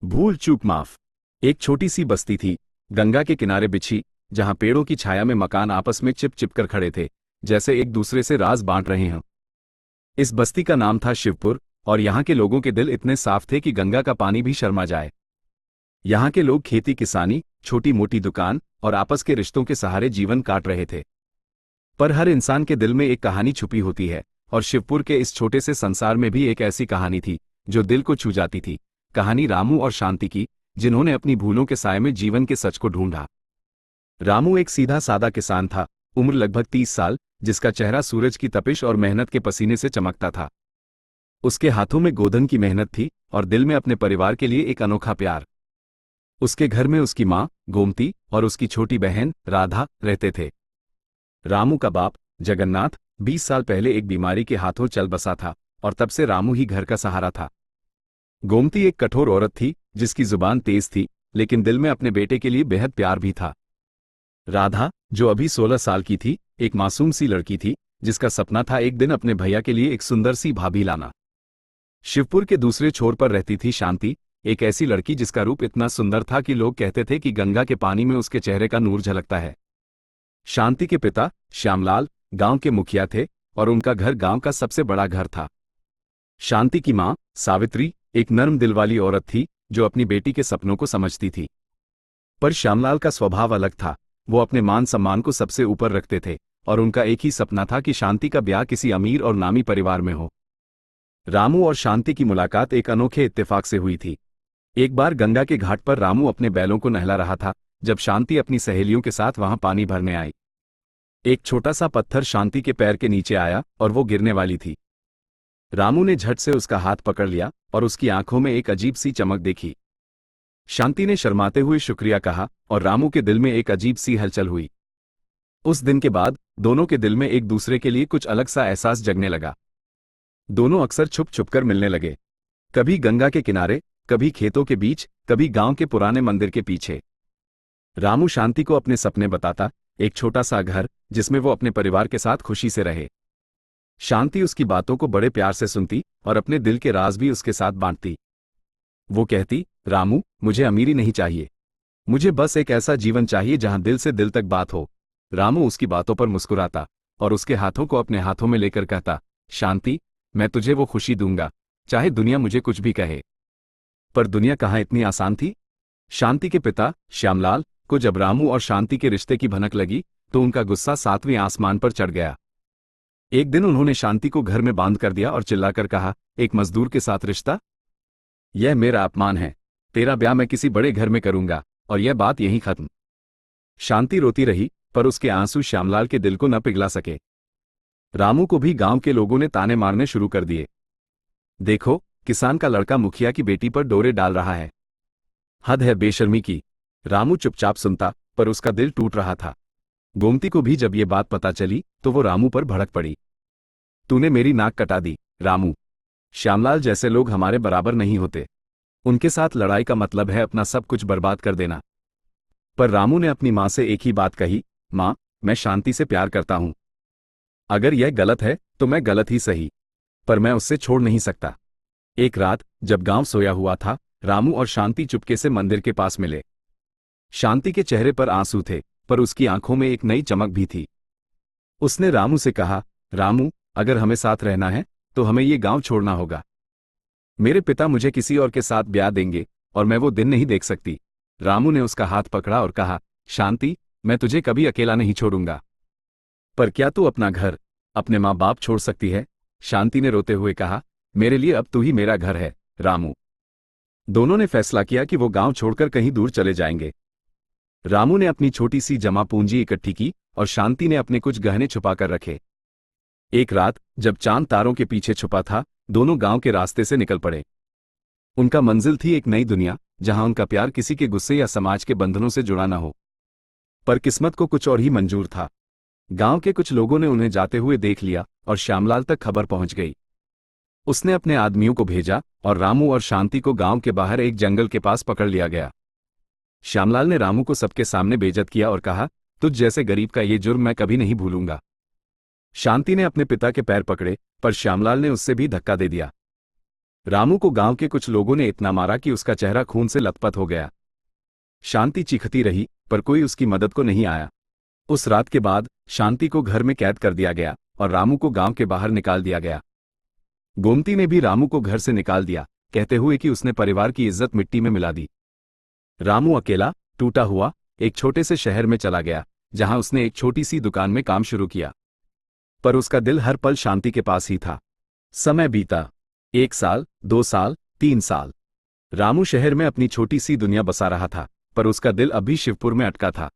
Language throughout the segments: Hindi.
भूल चूक माफ। एक छोटी सी बस्ती थी, गंगा के किनारे बिछी, जहां पेड़ों की छाया में मकान आपस में चिप चिप कर खड़े थे, जैसे एक दूसरे से राज बांट रहे हों। इस बस्ती का नाम था शिवपुर, और यहाँ के लोगों के दिल इतने साफ थे कि गंगा का पानी भी शर्मा जाए। यहाँ के लोग खेती किसानी, छोटी मोटी दुकान और आपस के रिश्तों के सहारे जीवन काट रहे थे। पर हर इंसान के दिल में एक कहानी छुपी होती है, और शिवपुर के इस छोटे से संसार में भी एक ऐसी कहानी थी जो दिल को छू जाती थी। कहानी रामू और शांति की, जिन्होंने अपनी भूलों के साए में जीवन के सच को ढूंढा। रामू एक सीधा सादा किसान था, उम्र लगभग 30 साल, जिसका चेहरा सूरज की तपिश और मेहनत के पसीने से चमकता था। उसके हाथों में गोधन की मेहनत थी और दिल में अपने परिवार के लिए एक अनोखा प्यार। उसके घर में उसकी माँ गोमती और उसकी छोटी बहन राधा रहते थे। रामू का बाप जगन्नाथ 20 साल पहले एक बीमारी के हाथों चल बसा था, और तब से रामू ही घर का सहारा था। गोमती एक कठोर औरत थी, जिसकी जुबान तेज थी, लेकिन दिल में अपने बेटे के लिए बेहद प्यार भी था। राधा, जो अभी 16 साल की थी, एक मासूम सी लड़की थी, जिसका सपना था एक दिन अपने भैया के लिए एक सुंदर सी भाभी लाना। शिवपुर के दूसरे छोर पर रहती थी शांति, एक ऐसी लड़की जिसका रूप इतना सुंदर था कि लोग कहते थे कि गंगा के पानी में उसके चेहरे का नूर झलकता है। शांति के पिता श्यामलाल गांव के मुखिया थे, और उनका घर गांव का सबसे बड़ा घर था। शांति की मां सावित्री एक नर्म दिल वाली औरत थी, जो अपनी बेटी के सपनों को समझती थी। पर श्यामलाल का स्वभाव अलग था, वो अपने मान सम्मान को सबसे ऊपर रखते थे, और उनका एक ही सपना था कि शांति का ब्याह किसी अमीर और नामी परिवार में हो। रामू और शांति की मुलाकात एक अनोखे इत्तेफाक से हुई थी। एक बार गंगा के घाट पर रामू अपने बैलों को नहला रहा था, जब शांति अपनी सहेलियों के साथ वहां पानी भरने आई। एक छोटा सा पत्थर शांति के पैर के नीचे आया और वो गिरने वाली थी। रामू ने झट से उसका हाथ पकड़ लिया और उसकी आंखों में एक अजीब सी चमक देखी। शांति ने शर्माते हुए शुक्रिया कहा, और रामू के दिल में एक अजीब सी हलचल हुई। उस दिन के बाद दोनों के दिल में एक दूसरे के लिए कुछ अलग सा एहसास जगने लगा। दोनों अक्सर छुप छुप कर मिलने लगे, कभी गंगा के किनारे, कभी खेतों के बीच, कभी गांव के पुराने मंदिर के पीछे। रामू शांति को अपने सपने बताता, एक छोटा सा घर जिसमें वो अपने परिवार के साथ खुशी से रहे। शांति उसकी बातों को बड़े प्यार से सुनती और अपने दिल के राज भी उसके साथ बांटती। वो कहती, रामू, मुझे अमीरी नहीं चाहिए, मुझे बस एक ऐसा जीवन चाहिए जहां दिल से दिल तक बात हो। रामू उसकी बातों पर मुस्कुराता और उसके हाथों को अपने हाथों में लेकर कहता, शांति, मैं तुझे वो खुशी दूंगा, चाहे दुनिया मुझे कुछ भी कहे। पर दुनिया कहाँ इतनी आसान थी। शांति के पिता श्यामलाल को जब रामू और शांति के रिश्ते की भनक लगी, तो उनका गुस्सा 7वें आसमान पर चढ़ गया। एक दिन उन्होंने शांति को घर में बांध कर दिया और चिल्लाकर कहा, एक मजदूर के साथ रिश्ता? यह मेरा अपमान है, तेरा ब्याह मैं किसी बड़े घर में करूंगा, और यह बात यहीं खत्म। शांति रोती रही, पर उसके आंसू श्यामलाल के दिल को न पिघला सके। रामू को भी गांव के लोगों ने ताने मारने शुरू कर दिए। देखो, किसान का लड़का मुखिया की बेटी पर डोरे डाल रहा है, हद है बेशर्मी की। रामू चुपचाप सुनता, पर उसका दिल टूट रहा था। गोमती को भी जब ये बात पता चली, तो वो रामू पर भड़क पड़ी। तूने मेरी नाक कटा दी, रामू। श्यामलाल जैसे लोग हमारे बराबर नहीं होते, उनके साथ लड़ाई का मतलब है अपना सब कुछ बर्बाद कर देना। पर रामू ने अपनी मां से एक ही बात कही, मां, मैं शांति से प्यार करता हूं। अगर यह गलत है तो मैं गलत ही सही, पर मैं उससे छोड़ नहीं सकता। एक रात जब गांव सोया हुआ था, रामू और शांति चुपके से मंदिर के पास मिले। शांति के चेहरे पर आंसू थे, पर उसकी आंखों में एक नई चमक भी थी। उसने रामू से कहा, रामू, अगर हमें साथ रहना है तो हमें ये गांव छोड़ना होगा। मेरे पिता मुझे किसी और के साथ ब्याह देंगे, और मैं वो दिन नहीं देख सकती। रामू ने उसका हाथ पकड़ा और कहा, शांति, मैं तुझे कभी अकेला नहीं छोड़ूंगा। पर क्या तू अपना घर, अपने माँ बाप छोड़ सकती है? शांति ने रोते हुए कहा, मेरे लिए अब तू ही मेरा घर है, रामू। दोनों ने फैसला किया कि वो गांव छोड़कर कहीं दूर चले जाएंगे। रामू ने अपनी छोटी सी जमा पूंजी इकट्ठी की, और शांति ने अपने कुछ गहने छुपाकर रखे। एक रात जब चांद तारों के पीछे छुपा था, दोनों गांव के रास्ते से निकल पड़े। उनका मंजिल थी एक नई दुनिया, जहां उनका प्यार किसी के गुस्से या समाज के बंधनों से जुड़ा न हो। पर किस्मत को कुछ और ही मंजूर था। गांव के कुछ लोगों ने उन्हें जाते हुए देख लिया, और श्यामलाल तक खबर पहुंच गई। उसने अपने आदमियों को भेजा, और रामू और शांति को गांव के बाहर एक जंगल के पास पकड़ लिया गया। श्यामलाल ने रामू को सबके सामने बेइज्जत किया और कहा, तुझ जैसे गरीब का ये जुर्म मैं कभी नहीं भूलूंगा। शांति ने अपने पिता के पैर पकड़े, पर श्यामलाल ने उससे भी धक्का दे दिया। रामू को गांव के कुछ लोगों ने इतना मारा कि उसका चेहरा खून से लथपथ हो गया। शांति चीखती रही, पर कोई उसकी मदद को नहीं आया। उस रात के बाद शांति को घर में कैद कर दिया गया और रामू को गांव के बाहर निकाल दिया गया। गोमती ने भी रामू को घर से निकाल दिया, कहते हुए कि उसने परिवार की इज्जत मिट्टी में मिला दी। रामू अकेला, टूटा हुआ, एक छोटे से शहर में चला गया, जहां उसने एक छोटी सी दुकान में काम शुरू किया। पर उसका दिल हर पल शांति के पास ही था। समय बीता। 1 साल, 2 साल, 3 साल। रामू शहर में अपनी छोटी सी दुनिया बसा रहा था, पर उसका दिल अभी शिवपुर में अटका था।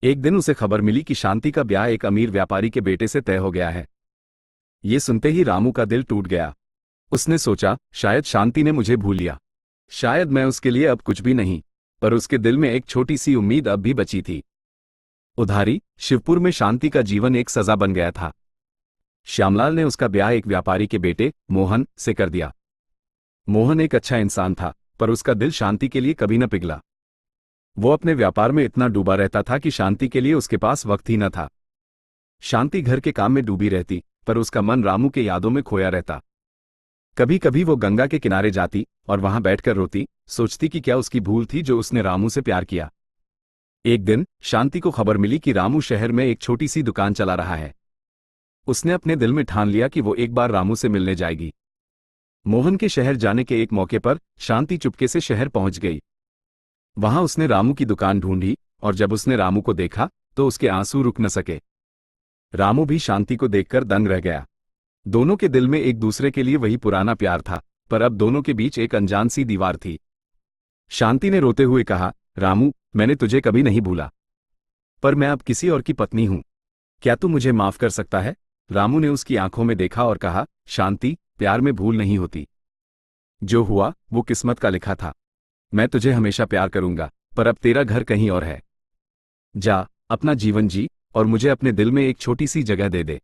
एक दिन उसे खबर मिली कि शांति का ब्याह एक अमीर व्यापारी के बेटे से तय हो गया है। ये सुनते ही रामू का दिल टूट गया। उसने सोचा, शायद शांति ने मुझे भूल लिया, शायद मैं उसके लिए अब कुछ भी नहीं। पर उसके दिल में एक छोटी सी उम्मीद अब भी बची थी। उधारी। शिवपुर में शांति का जीवन एक सजा बन गया था। श्यामलाल ने उसका ब्याह एक व्यापारी के बेटे मोहन से कर दिया। मोहन एक अच्छा इंसान था, पर उसका दिल शांति के लिए कभी न पिघला। वो अपने व्यापार में इतना डूबा रहता था कि शांति के लिए उसके पास वक्त ही न था। शांति घर के काम में डूबी रहती, पर उसका मन रामू के यादों में खोया रहता। कभी कभी वो गंगा के किनारे जाती और वहां बैठकर रोती, सोचती कि क्या उसकी भूल थी जो उसने रामू से प्यार किया। एक दिन शांति को खबर मिली कि रामू शहर में एक छोटी सी दुकान चला रहा है। उसने अपने दिल में ठान लिया कि वो एक बार रामू से मिलने जाएगी। मोहन के शहर जाने के एक मौके पर शांति चुपके से शहर पहुंच गई। वहां उसने रामू की दुकान ढूंढी, और जब उसने रामू को देखा तो उसके आंसू रुक न सके। रामू भी शांति को देखकर दंग रह गया। दोनों के दिल में एक दूसरे के लिए वही पुराना प्यार था, पर अब दोनों के बीच एक अनजान सी दीवार थी। शांति ने रोते हुए कहा, रामू, मैंने तुझे कभी नहीं भूला, पर मैं अब किसी और की पत्नी हूं। क्या तू मुझे माफ कर सकता है? रामू ने उसकी आंखों में देखा और कहा, शांति, प्यार में भूल नहीं होती। जो हुआ वो किस्मत का लिखा था। मैं तुझे हमेशा प्यार करूंगा, पर अब तेरा घर कहीं और है। जा, अपना जीवन जी, और मुझे अपने दिल में एक छोटी सी जगह दे दे।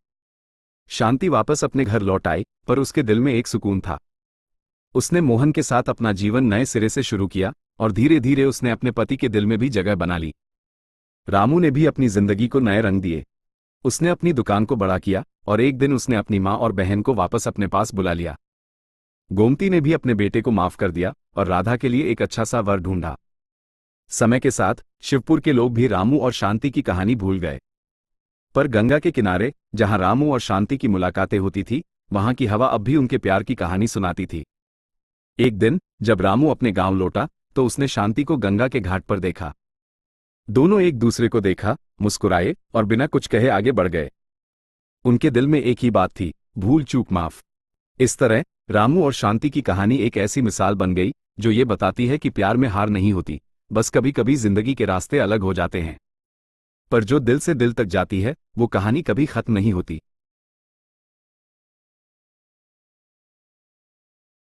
शांति वापस अपने घर लौट आई, पर उसके दिल में एक सुकून था। उसने मोहन के साथ अपना जीवन नए सिरे से शुरू किया, और धीरे धीरे उसने अपने पति के दिल में भी जगह बना ली। रामू ने भी अपनी जिंदगी को नए रंग दिए। उसने अपनी दुकान को बड़ा किया, और एक दिन उसने अपनी माँ और बहन को वापस अपने पास बुला लिया। गोमती ने भी अपने बेटे को माफ कर दिया और राधा के लिए एक अच्छा सा वर ढूंढा। समय के साथ शिवपुर के लोग भी रामू और शांति की कहानी भूल गए। पर गंगा के किनारे, जहां रामू और शांति की मुलाकातें होती थी, वहां की हवा अब भी उनके प्यार की कहानी सुनाती थी। एक दिन जब रामू अपने गांव लौटा, तो उसने शांति को गंगा के घाट पर देखा। दोनों एक दूसरे को देखा, मुस्कुराए और बिना कुछ कहे आगे बढ़ गए। उनके दिल में एक ही बात थी, भूल चूक माफ। इस तरह रामू और शांति की कहानी एक ऐसी मिसाल बन गई जो ये बताती है कि प्यार में हार नहीं होती, बस कभी कभी जिंदगी के रास्ते अलग हो जाते हैं। पर जो दिल से दिल तक जाती है, वो कहानी कभी खत्म नहीं होती।